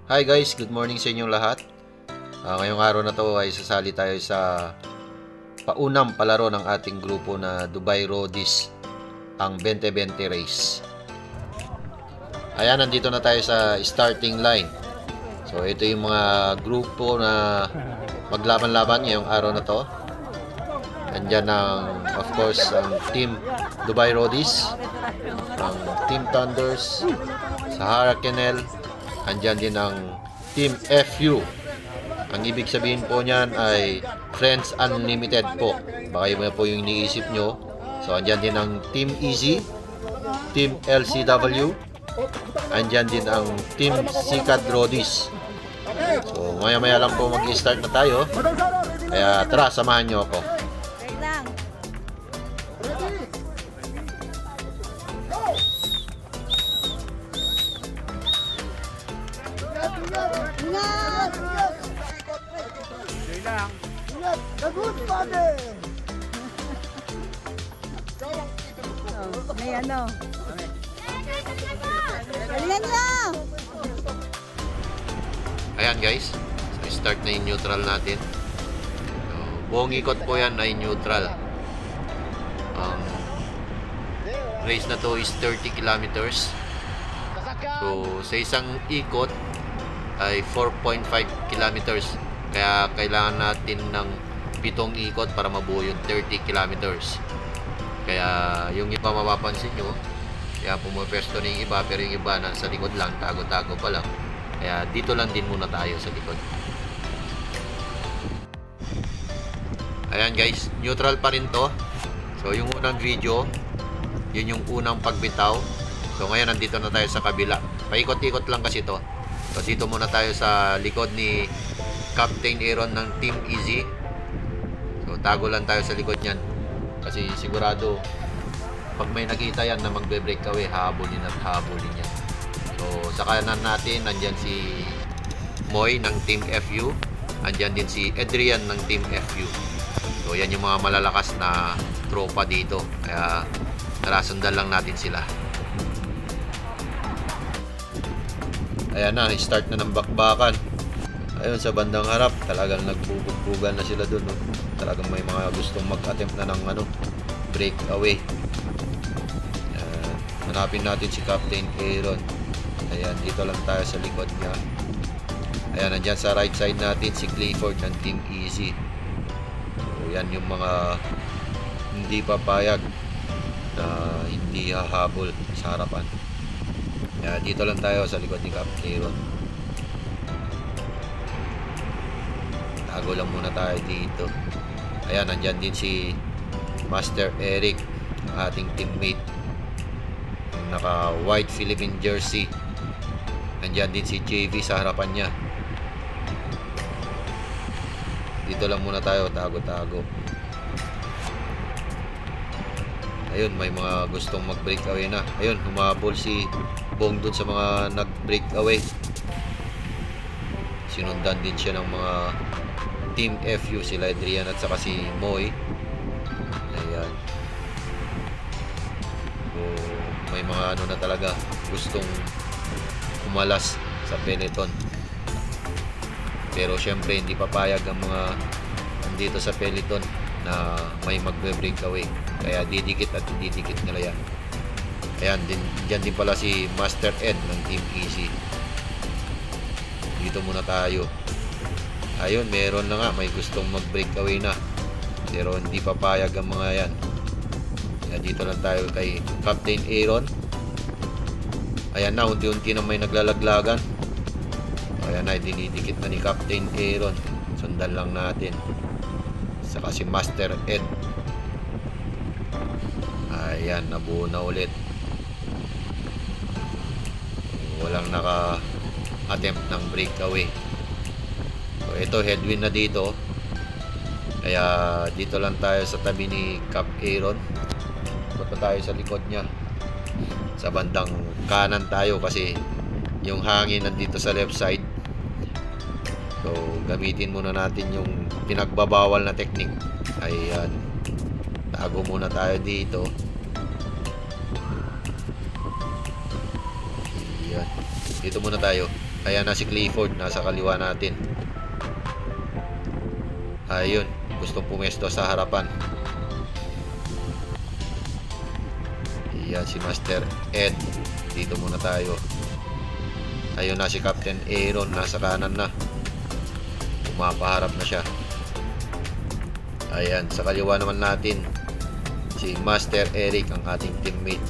Hi guys, good morning sa inyong lahat. Ngayong araw na to ay sasali tayo sa paunang palaro ng ating grupo na Dubai Roadies, ang 2020 race. Ayan, nandito na tayo sa starting line. So ito yung mga grupo na maglaban-laban ngayong araw na to. Andyan ang, of course, ang Team Dubai Roadies, ang Team Thunders, Sahara Canal. Andyan din ang Team FU. Ang ibig sabihin po niyan ay Friends Unlimited po. Baka yun po yung iniisip nyo. So, andyan din ang Team Easy, Team LCW. Andyan din ang Team Sikat Roadies. So, maya-maya lang po mag-i-start na tayo. Kaya tara, samahan nyo ako. May ano? Galingan nyo! Ayan guys, so start na yung neutral natin. So, buong ikot po yan ay neutral. Ang race na to is 30 kilometers. So sa isang ikot ay 4.5 kilometers. Kaya kailangan natin ng 7 ikot para mabuo yung 30 kilometers. Kaya yung iba mapapansin nyo, kaya pumapwesto na yung iba, pero yung iba nasa likod lang, tago-tago pa lang. Kaya dito lang din muna tayo sa likod. Ayan guys, neutral pa rin to. So yung unang video, yun yung unang pagbitaw. So ngayon nandito na tayo sa kabila. Paikot-ikot lang kasi to. So dito muna tayo sa likod ni Captain Aaron ng Team Easy. So tago lang tayo sa likod niyan. Kasi sigurado pag may nakita yan na magbe-breakaway, habulin at habulin yan. So sa kanan natin nandyan si Moy ng Team FU. Andyan din si Adrian ng Team FU. So yan yung mga malalakas na tropa dito. Kaya tara, sundan lang natin sila. Ayan na, start na ng bakbakan. Ayun, sa bandang harap, talagang nagbubugbugan na sila dun. No? Talagang may mga gustong mag-attempt na ng breakaway. Hanapin natin si Captain Aaron. Ayan, dito lang tayo sa likod niya. Ayan, nandyan sa right side natin si Clifford ng Team Easy. So, yan yung mga hindi papayag na hindi hahabol sa harapan. Ayan, dito lang tayo sa likod ni Captain Aaron. Tago lang muna tayo dito. Ayan, nandyan din si Master Eric, ang ating teammate, naka white Philippine jersey. Nandyan din si JV sa harapan niya. Dito lang muna tayo, tago-tago. Ayun, may mga gustong mag-breakaway na. Ayun, humabol si Bong dun sa mga nag-breakaway. Sinundan din siya ng mga Team FU, sila Adrian at saka si Moy. Ayan. So, may mga na talaga gustong umalas sa peloton. Pero syempre hindi papayag ang mga andito sa peloton na may magbe-breakaway. Kaya didikit at didikit nila yan. Ayan, dyan din pala si Master Ed ng Team Easy. Dito muna tayo. Ayun, meron na nga, may gustong mag-breakaway na. Pero hindi papayag ang mga yan. Kaya dito lang tayo kay Captain Aaron. Ayan na, unti-unti na may naglalaglagan. Ayan na, dinidikit na ni Captain Aaron. Sundan lang natin. Saka si Master Ed. Ayan, nabuo na ulit. Walang naka-attempt ng breakaway. So, ito, headwind na dito. Kaya dito lang tayo sa tabi ni Cap Aaron. Punta tayo sa likod niya. Sa bandang kanan tayo kasi yung hangin nandito sa left side. So gamitin muna natin yung pinagbabawal na technique. Ayan, tago muna tayo dito. Ayan. Dito muna tayo. Ayan na si Clifford, nasa kaliwa natin. Ayun, gustong pumesto sa harapan. Ayan si Master Ed. Dito muna tayo. Ayun na si Captain Aaron, nasa kanan na. Pumapaharap na siya. Ayan, sa kaliwa naman natin si Master Eric, ang ating teammate.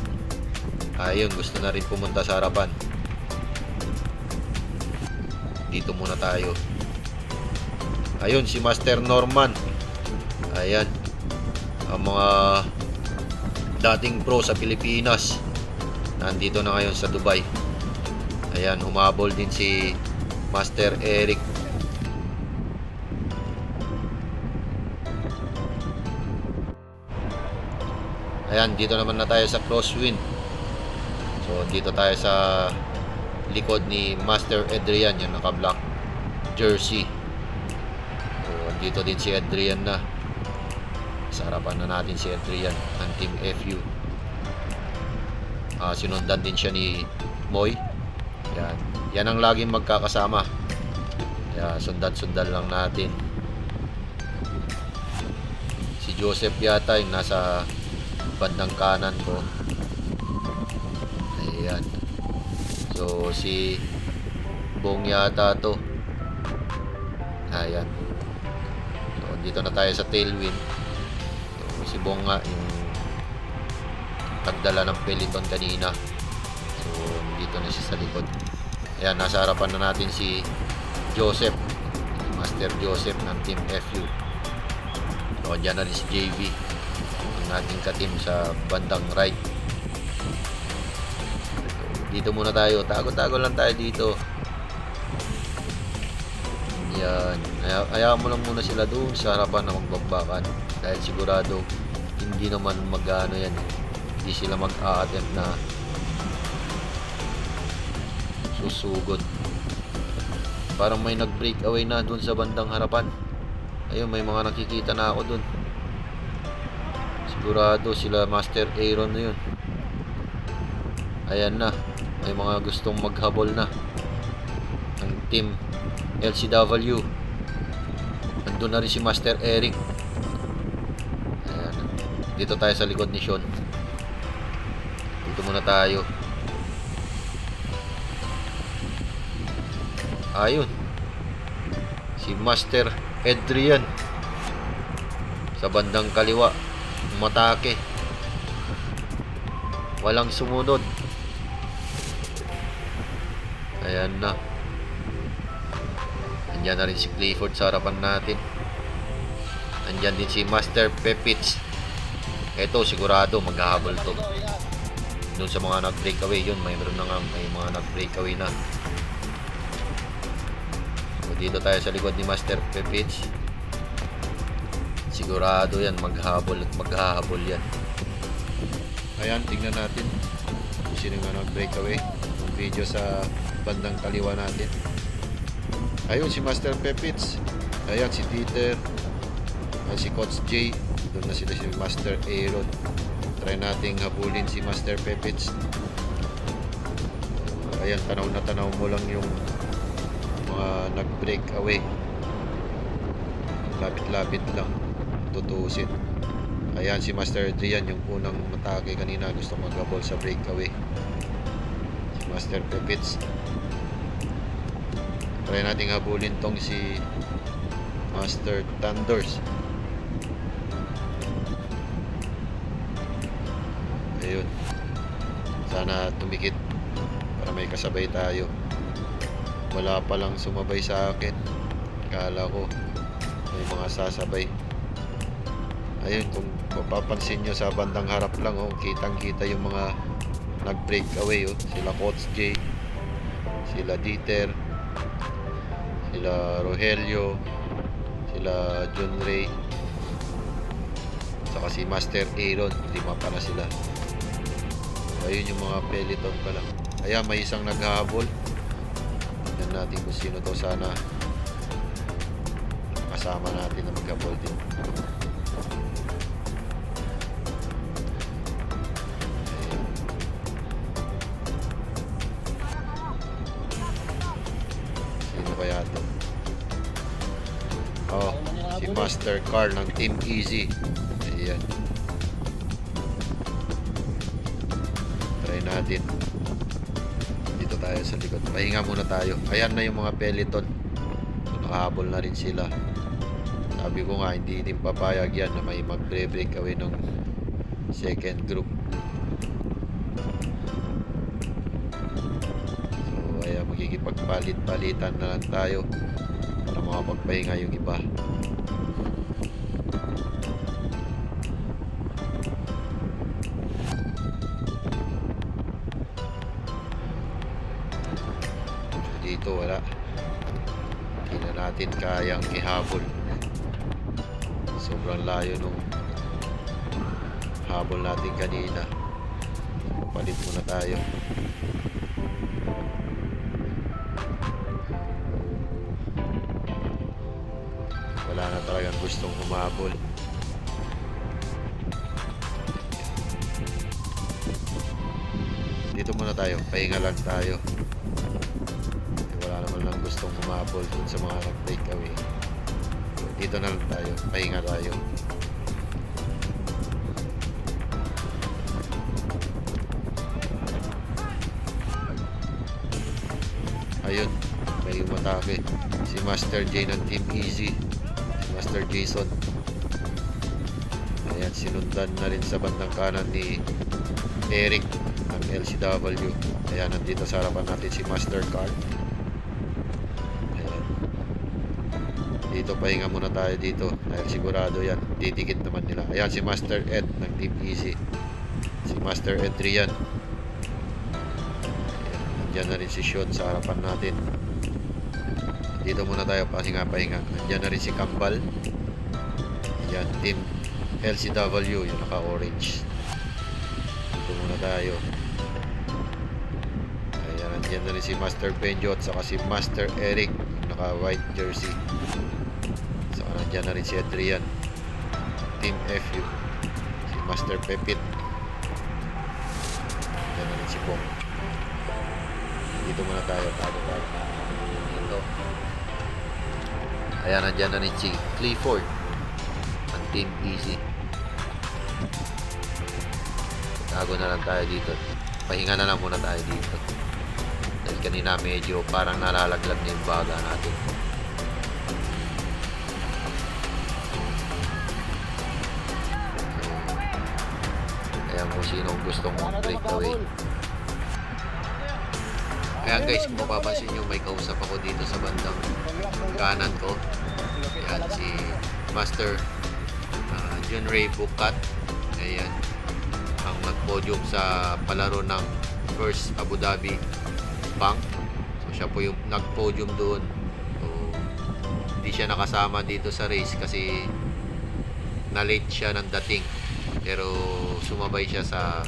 Ayun, gusto na rin pumunta sa harapan. Dito muna tayo. Ayun, si Master Norman. Ayan, ang mga dating pro sa Pilipinas nandito na ngayon sa Dubai. Ayan, humabol din si Master Eric. Ayan, dito naman na tayo sa crosswind. So, dito tayo sa likod ni Master Adrian, yung naka-black jersey. So, dito din si Adrian na. Sa harapan na natin si Adrian ng Team FU. Sinundan din siya ni Moy. Yan. Yan ang laging magkakasama. Kaya sundan-sundan lang natin. Si Joseph yata yung nasa bandang kanan ko. Ayan. So si Bong yata to. Ayan. So, dito na tayo sa tailwind. So, si Bong nga yung tagdala ng peloton kanina. So dito na siya sa likod. Ayan, nasa harapan na natin si Joseph, Master Joseph ng Team FU. So dyan na rin si JV, ang ating ka-team sa bandang right. Dito muna tayo, tago-tago lang tayo dito. Yan, hayaan mo lang muna sila doon sa harapan na magbagbakan, dahil sigurado hindi naman mag-ano yan, hindi sila mag-a-attempt na susugod. Parang may nag-break away na doon sa bandang harapan. Ayun, may mga nakikita na ako doon. Sigurado sila Master Aaron na yun. Ayan na, may mga gustong maghabol na ang Team LCW. Nandun na rin si Master Eric. Ayan, dito tayo sa likod ni Sean. Dito muna tayo. Ayun, si Master Adrian sa bandang kaliwa, umatake, walang sumunod. Ayan na. Andyan na rin si Clifford sa harapan natin. Andyan din si Master Pepitz. Eto, sigurado maghahabol to. Doon sa mga nag-breakaway, yun, mayroon na nga, may mga nag-breakaway na. Dito tayo sa likod ni Master Pepitz. Sigurado yan, maghabol at maghahabol yan. Ayan, tingnan natin kung sino nga nag-breakaway. Yung video sa bandang kaliwa natin. Ayun, si Master Pepitz. Ayan, si Dieter. Ayan, si Coach J. Doon na sila si Master Aaron. Try nating habulin si Master Pepitz. Ayan, tanaw na tanaw mo lang yung nag-break away. Lapit-lapit lang, tutusin. Ayan si Master Adrian, yung unang matake kanina, gusto mag-habol sa breakaway. Si Master Pepitz. Try nating habulin tong si Master Thunders. Ayun, sana tumikit para may kasabay tayo. Wala pa lang sumabay sa akin. Kala ko may mga sasabay. Ayun, kung mapapansin nyo sa bandang harap lang, oh, kitang kita yung mga nag-break away, oh. Sila Coach J, sila Dieter, sila Rogelio, sila John Ray, saka si Master Aaron. Lima pa na sila. Ayun yung mga peloton pa lang. Ayan, may isang naghahabol. Tignan natin kung sino to. Sana kasama natin na maghabol din. Ayan. Sino kaya to? Oh, si Master Carl ng Team Easy. Ayan. Try natin. Dito tayo sa likod. Pahinga muna tayo. Ayan na yung mga Peloton. Nakahabol na rin sila. Sabi ko nga, hindi din papayag yan na may magbre-break away ng second group. So, ayan, magkikipagpalit-palitan na lang tayo para makapagpahinga yung iba. So, dito wala. Hindi na natin kayang ihabol. Sobrang layo nung habol natin kanina. Palit muna tayo. Wala na talagang gustong humabol. Dito muna tayo. Pahinga lang tayo. Wala naman lang gustong humabol dun sa mga nag-take away. Dito na lang tayo. Pahinga tayo. Ayun. May umatake. Si Master J ng Team Easy. Si Master Jason. Ayan. Sinundan na rin sa bandang kanan ni Eric ng LCW. Ayan. Nandito sa harapan natin si Master Carl. Dito pahinga muna tayo dito dahil sigurado yan, didikit naman nila. Ayan si Master Ed ng Team Easy, si Master Adrian. Ayan, nandyan na rin si Sean sa harapan natin. Dito muna tayo pahinga. Nandyan na rin si Kambal. Ayan, Team LCW, yung naka-orange. Dito muna tayo. Ayan, nandyan na rin si Master Benjo at saka si Master Eric, yung naka-white jersey. Diyan na rin si Adrian, Team FU, si Master Pepit. Diyan na rin si Pong. Dito muna tayo. Dito. Ayan, nandiyan na rin si Clifford ang Team Easy. Tago na lang tayo dito. Pahinga na lang muna tayo dito. Dahil kanina medyo parang nalalaglag na yung baga natin. Ayan kung sino gustong break away. Kaya guys, kung mapapansin nyo, may kausap ako dito sa bandang kanan ko. Ayan, si Master John Ray Bukat. Ayan, ang nag-podium sa palaro ng First Abu Dhabi Bank. So siya po yung nag-podium doon. So, hindi siya nakasama dito sa race kasi na-late siya ng dating. Pero sumabay siya sa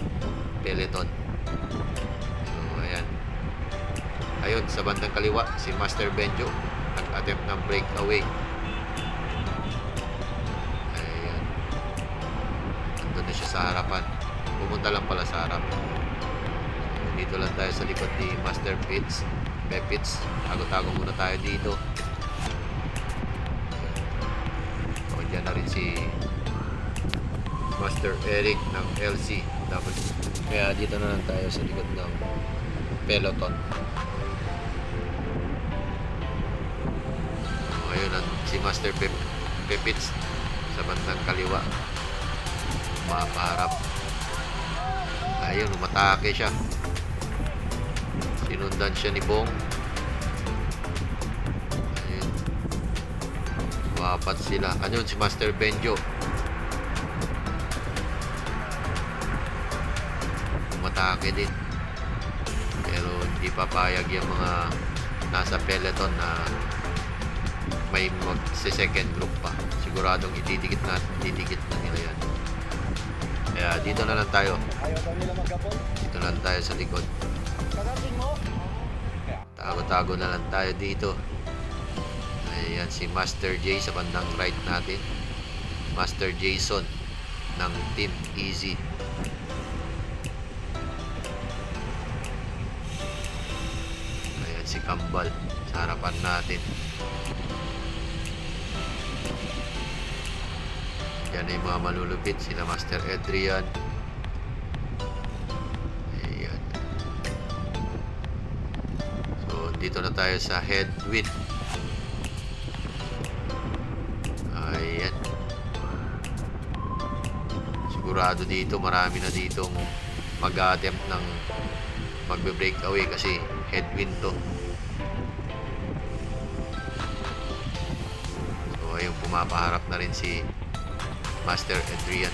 peloton. So ayan. Ayun, sa bandang kaliwa si Master Benjo nag-attempt ng breakaway. Ayan. Nandun na siya sa harapan. Pumunta lang pala sa harap. So, dito lang tayo sa likod ni Master Pepits. Tago-tago muna tayo dito. So dyan na rin si Master Eric ng LCW. Kaya dito na lang tayo sa likod ng peloton. So, ayun si Master Pepits sa bandang kaliwa. Mapaharap. Ayun, umatake siya. Sinundan siya ni Bong. Ayun. Wapat sila. Ayun si Master Benjo. Umatake din. Pero hindi papayag yung mga nasa peloton na may mag-second group pa. Siguradong didikit na nila yan. Kaya dito na lang tayo. Dito na lang tayo sa likod. Tago-tago na lang tayo dito. Ayan si Master J sa bandang right natin. Master Jason ng Team Easy. Ayan si kambal sa harapan natin. Yan ay mga malulupit, sila Master Adrian. Ayan. So, dito na tayo sa headwind. Ayan. Sigurado dito, marami na dito mag-attempt ng magbe-breakaway kasi headwind to. So, ayun, pumapaharap na rin si Master Adrian.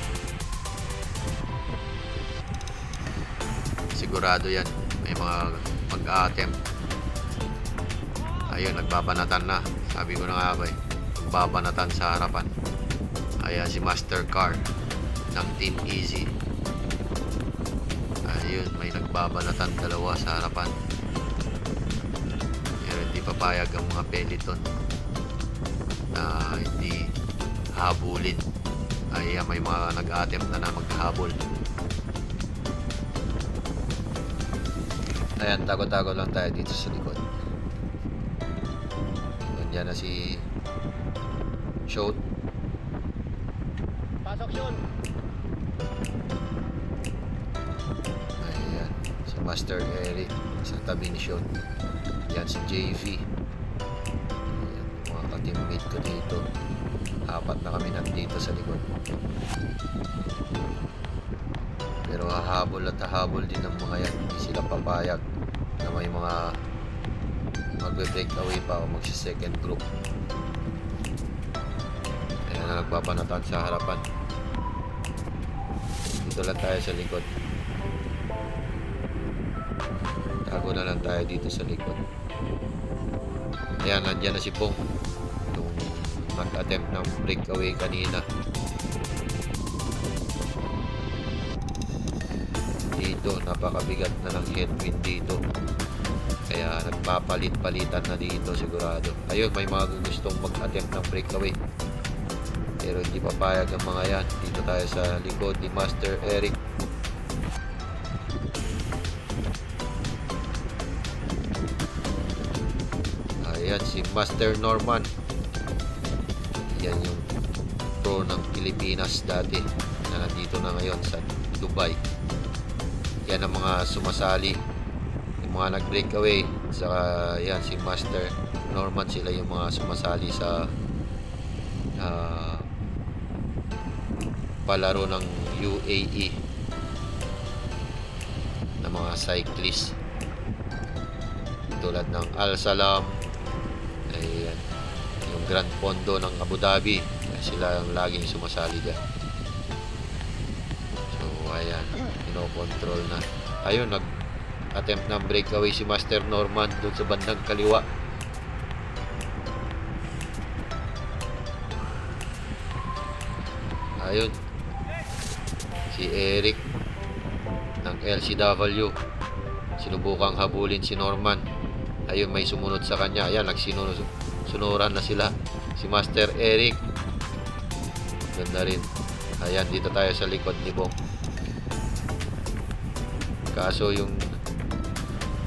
Sigurado yan, may mga mag-attempt. Ayun, nagbabanatan na. Sabi ko na nga ba nagbabanatan sa harapan. Ayan si Master Car ng Team Easy. Ayun, may nagbabanatan dalawa sa harapan. Pero hindi papayag ang mga peloton na hindi habulin. Ayan, may mga nag-attempt na maghabol. Ayan, tago-tago lang tayo dito sa likod. Nandiyan na si Shot. Pasok yun. Ayan, si Master Eric sa tabi ni Shot. Yan si JV. Ayan, mga ka-teammate ko dito. Apat na kami nandito sa likod. Pero hahabol at hahabol din ng mga yan. Hindi sila papayag na may mga magbe-break away pa o magsi-second group. Ayan na nagpapanatan sa harapan. Dito lang tayo sa likod. Tago na lang tayo dito sa likod. Ayan, nandiyan na si Pong. Yung nag-attempt ng breakaway kanina. Dito, napakabigat na ng headwind dito. Kaya nagpapalit-palitan na dito sigurado. Ayun, may mga gustong mag-attempt ng breakaway. Pero hindi papayag ang mga yan. Dito tayo sa likod ni Master Eric. Ayan, si Master Norman. Yan yung pro ng Pilipinas dati na nandito na ngayon sa Dubai. Yan ang mga sumasali, yung mga nag-breakaway. Saka yan si Master Norman, sila yung mga sumasali sa palaro ng UAE na mga cyclist tulad ng Al Salam. Ayan, yung Grand Pondo ng Abu Dhabi, sila ang laging sumasali dyan. So ayan, kinokontrol na. Ayun, nag-attempt ng breakaway si Master Norman doon sa bandang kaliwa. Ayun, si Eric ng LCW sinubukang habulin si Norman. Ayun, may sumunod sa kanya. Ayan, nagsunuran na sila. Si Master Eric, ganda rin. Ayan, dito tayo sa likod ni Bong. Kaso yung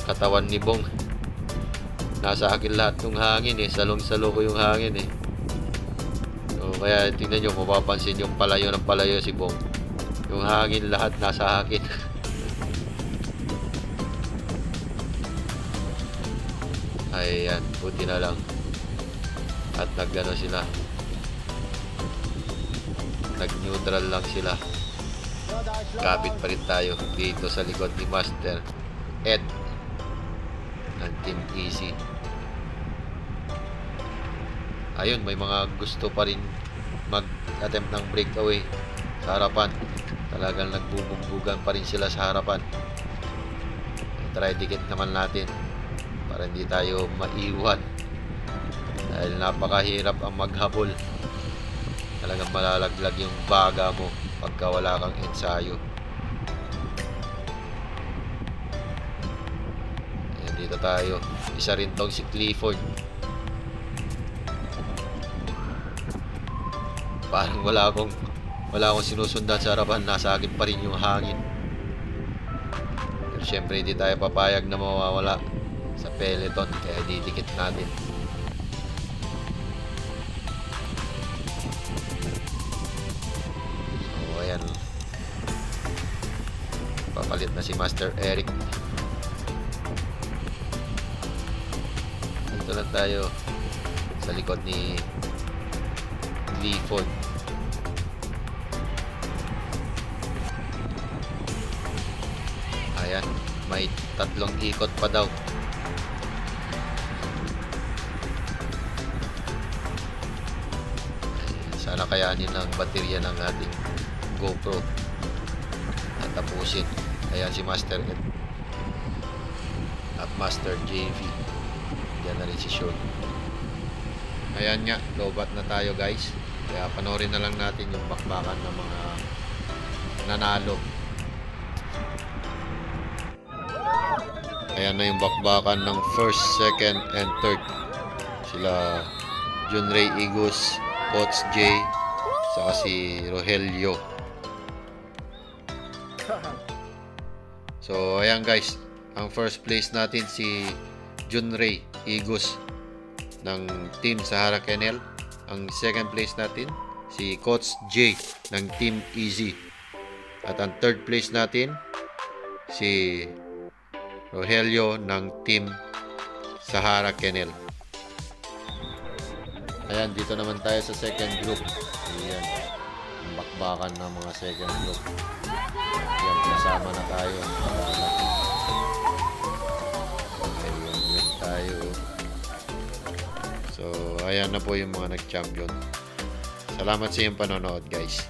katawan ni Bong, nasa akin lahat ng hangin eh. Salong-salo ko yung hangin eh. So, kaya tingnan nyo, mapapansin yung palayo ng palayo si Bong. Yung hangin lahat nasa akin. Ayan, buti na lang. At nag-ano sila. Nag-neutral lang sila. Kapit pa rin tayo dito sa likod ni Master Ed ng Team Easy. Ayun, may mga gusto pa rin mag-attempt ng breakaway sa harapan. Talagang nagbubugbugan pa rin sila sa harapan. Try dikit naman natin para hindi tayo maiwan, dahil napakahirap ang maghabol. Talagang malalaglag yung baga mo pagka wala kang ensayo. Ayan, dito tayo. Isa rin tong si Clifford. Parang wala akong sinusundan sa harapan. Nasa akin pa rin yung hangin. Pero syempre hindi tayo papayag na mawawala sa peloton, kaya didikit natin. So ayan, papalit na si Master Eric. Dito lang tayo sa likod ni Clifford. Ayan, may 3 ikot pa daw. Sana kayanin ang baterya ng ating GoPro at tapusin. Ayan si Master Ed at Master JV. Diyan na rin si Sean. Ayan nga, lobat na tayo guys. Kaya panoorin na lang natin yung bakbakan ng mga nanalo. Ayan na yung bakbakan ng first, second, and third. Sila John Ray Igus, Coach J, saka si Rogelio. So ayan guys, ang first place natin si John Ray Igus ng Team Sahara Kennel. Ang second place natin si Coach J ng Team Easy. At ang third place natin si Rogelio ng Team Sahara Kennel. Ayan, dito naman tayo sa second group. Ayan, ang bakbakan ng mga second group. Ayan, kasama na tayo. Ayan tayo. So, ayan na po yung mga nag-champion. Salamat sa iyong panonood guys.